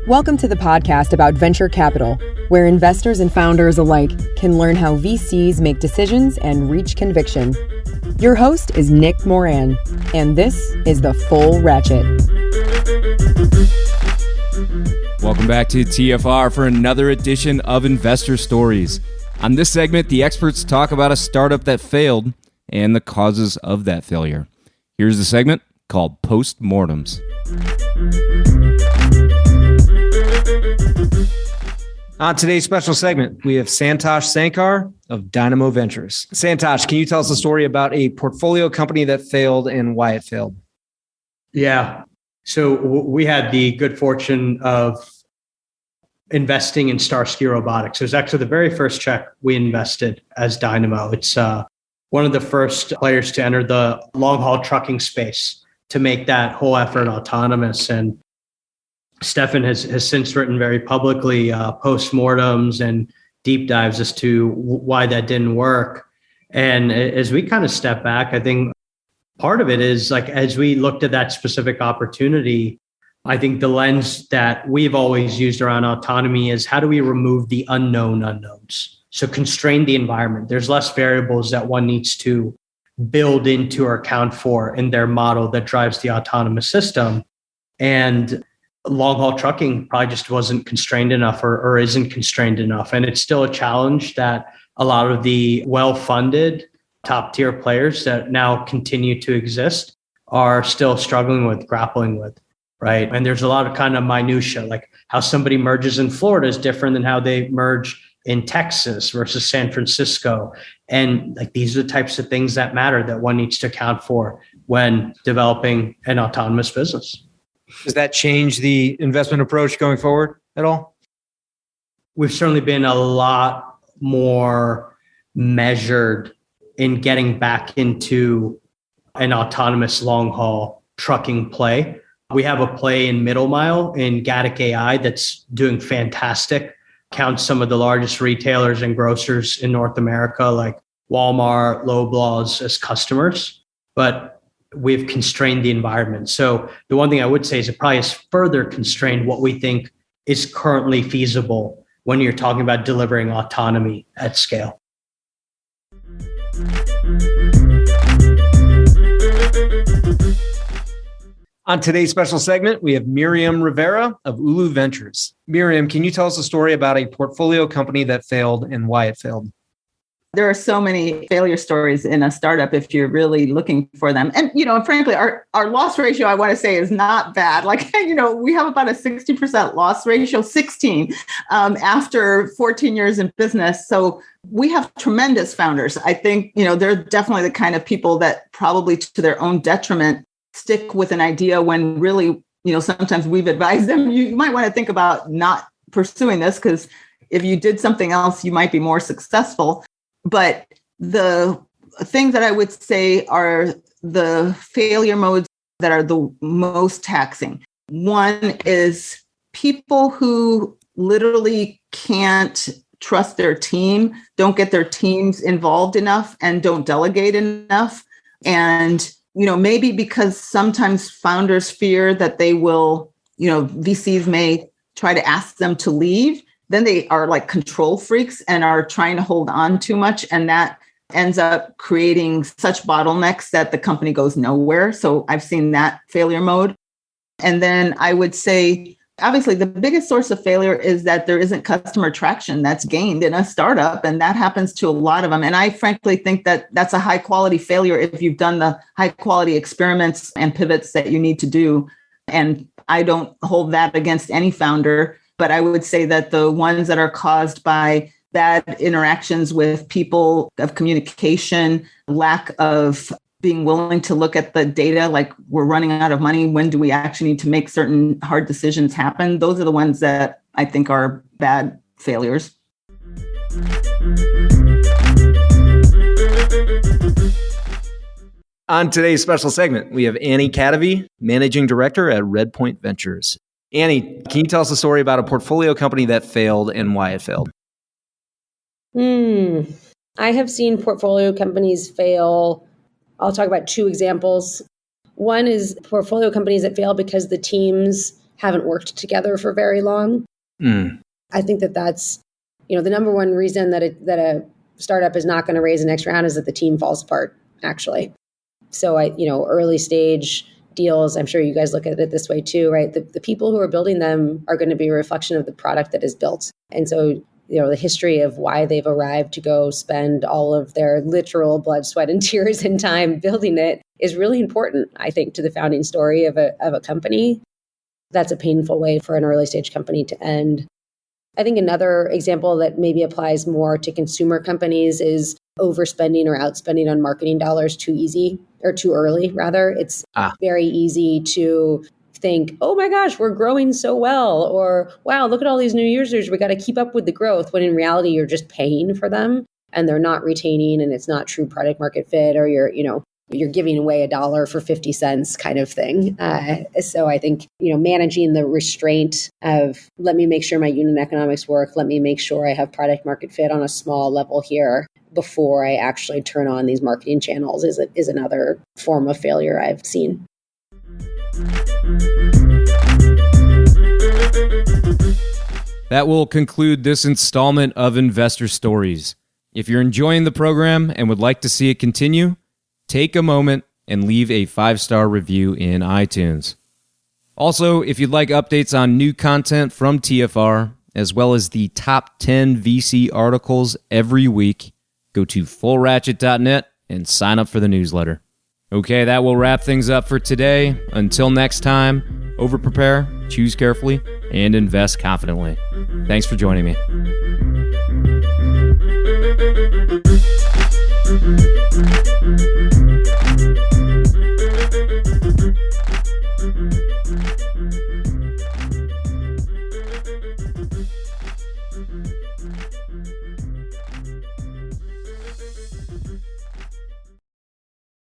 Welcome to the podcast about venture capital, where investors and founders alike can learn how VCs make decisions and reach conviction. Your host is Nick Moran, and this is The Full Ratchet. Welcome back to TFR for another edition of Investor Stories. On this segment, the experts talk about a startup that failed and the causes of that failure. Here's the segment called Post-Mortems. On today's special segment, we have Santosh Sankar of Dynamo Ventures. Santosh, can you tell us a story about a portfolio company that failed and why it failed? Yeah. So we had the good fortune of investing in Starsky Robotics. It was actually the very first check we invested as Dynamo. It's one of the first players to enter the long-haul trucking space to make that whole effort autonomous. And Stefan has since written very publicly post-mortems and deep dives as to why that didn't work. And as we kind of step back, I think part of it is like, as we looked at that specific opportunity, I think the lens that we've always used around autonomy is how do we remove the unknown unknowns? So constrain the environment. There's less variables that one needs to build into or account for in their model that drives the autonomous system. And long haul trucking probably just wasn't constrained enough or isn't constrained enough. And it's still a challenge that a lot of the well-funded top tier players that now continue to exist are still struggling with, grappling with, right? And there's a lot of kind of minutia, like how somebody merges in Florida is different than how they merge in Texas versus San Francisco. And like, these are the types of things that matter that one needs to account for when developing an autonomous business. Does that change the investment approach going forward at all? We've certainly been a lot more measured in getting back into an autonomous long haul trucking play. We have a play in middle mile in Gatic AI that's doing fantastic. Counts some of the largest retailers and grocers in North America, like Walmart, Loblaws, as customers. But we've constrained the environment. So the one thing I would say is it probably has further constrained what we think is currently feasible when you're talking about delivering autonomy at scale. On today's special segment, we have Miriam Rivera of Ulu Ventures. Miriam, can you tell us a story about a portfolio company that failed and why it failed? There are so many failure stories in a startup if you're really looking for them. And, frankly, our loss ratio, I want to say, is not bad. Like, we have about a 60% loss ratio, 16, after 14 years in business. So we have tremendous founders. I think, they're definitely the kind of people that probably to their own detriment stick with an idea when really, sometimes we've advised them, you might want to think about not pursuing this because if you did something else, you might be more successful. But the things that I would say are the failure modes that are the most taxing. One is people who literally can't trust their team, don't get their teams involved enough, and don't delegate enough. And, maybe because sometimes founders fear that they will, VCs may try to ask them to leave. Then they are like control freaks and are trying to hold on too much. And that ends up creating such bottlenecks that the company goes nowhere. So I've seen that failure mode. And then I would say, obviously, the biggest source of failure is that there isn't customer traction that's gained in a startup. And that happens to a lot of them. And I frankly think that that's a high quality failure if you've done the high quality experiments and pivots that you need to do. And I don't hold that against any founder. But I would say that the ones that are caused by bad interactions with people, of communication, lack of being willing to look at the data, like we're running out of money, when do we actually need to make certain hard decisions happen? Those are the ones that I think are bad failures. On today's special segment, we have Annie Kadavy, Managing Director at Redpoint Ventures. Annie, can you tell us a story about a portfolio company that failed and why it failed? I have seen portfolio companies fail. I'll talk about two examples. One is portfolio companies that fail because the teams haven't worked together for very long. I think that's, the number one reason that a startup is not going to raise the next round is that the team falls apart, actually. So early stage deals, I'm sure you guys look at it this way too, right? The people who are building them are going to be a reflection of the product that is built. And so, the history of why they've arrived to go spend all of their literal blood, sweat, and tears and time building it is really important, I think, to the founding story of a company. That's a painful way for an early stage company to end. I think another example that maybe applies more to consumer companies is overspending or outspending on marketing dollars too early, rather. It's very easy to think, oh my gosh, we're growing so well, or wow, look at all these new users, we got to keep up with the growth, when in reality, you're just paying for them and they're not retaining and it's not true product market fit, or you're giving away $1 for 50 cents kind of thing. So I think, managing the restraint of, let me make sure my unit economics work, let me make sure I have product market fit on a small level here before I actually turn on these marketing channels is another form of failure I've seen. That will conclude this installment of Investor Stories. If you're enjoying the program and would like to see it continue, take a moment and leave a 5-star review in iTunes. Also, if you'd like updates on new content from TFR, as well as the top 10 VC articles every week, go to fullratchet.net and sign up for the newsletter. Okay, that will wrap things up for today. Until next time, over-prepare, choose carefully, and invest confidently. Thanks for joining me.